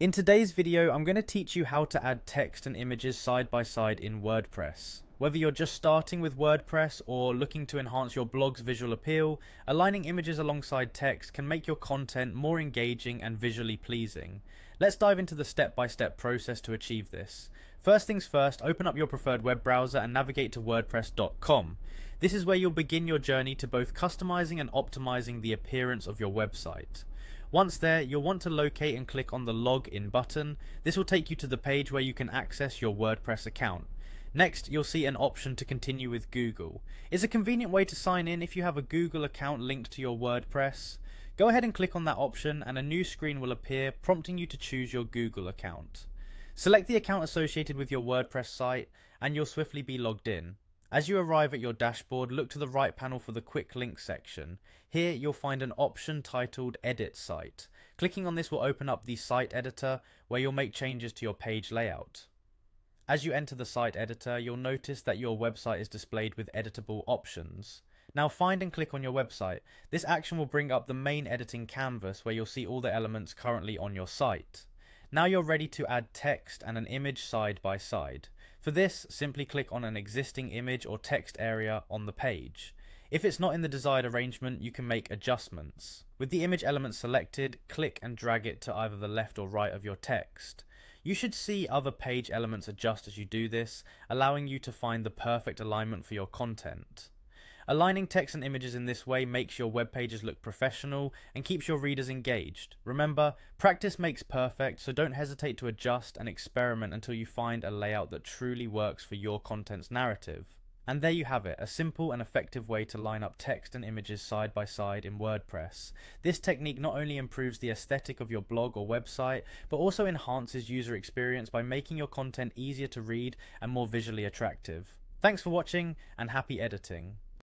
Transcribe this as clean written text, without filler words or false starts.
In today's video, I'm going to teach you how to add text and images side by side in WordPress. Whether you're just starting with WordPress or looking to enhance your blog's visual appeal, aligning images alongside text can make your content more engaging and visually pleasing. Let's dive into the step-by-step process to achieve this. First things first, open up your preferred web browser and navigate to wordpress.com. This is where you'll begin your journey to both customizing and optimizing the appearance of your website. Once there, you'll want to locate and click on the Login button. This will take you to the page where you can access your WordPress account. Next, you'll see an option to continue with Google. It's a convenient way to sign in if you have a Google account linked to your WordPress. Go ahead and click on that option and a new screen will appear prompting you to choose your Google account. Select the account associated with your WordPress site and you'll swiftly be logged in. As you arrive at your dashboard, look to the right panel for the Quick Links section. Here you'll find an option titled Edit Site. Clicking on this will open up the site editor where you'll make changes to your page layout. As you enter the site editor, you'll notice that your website is displayed with editable options. Now find and click on your website. This action will bring up the main editing canvas where you'll see all the elements currently on your site. Now you're ready to add text and an image side by side. For this, simply click on an existing image or text area on the page. If it's not in the desired arrangement, you can make adjustments. With the image element selected, click and drag it to either the left or right of your text. You should see other page elements adjust as you do this, allowing you to find the perfect alignment for your content. Aligning text and images in this way makes your web pages look professional and keeps your readers engaged. Remember, practice makes perfect, so don't hesitate to adjust and experiment until you find a layout that truly works for your content's narrative. And there you have it, a simple and effective way to line up text and images side by side in WordPress. This technique not only improves the aesthetic of your blog or website, but also enhances user experience by making your content easier to read and more visually attractive. Thanks for watching and happy editing.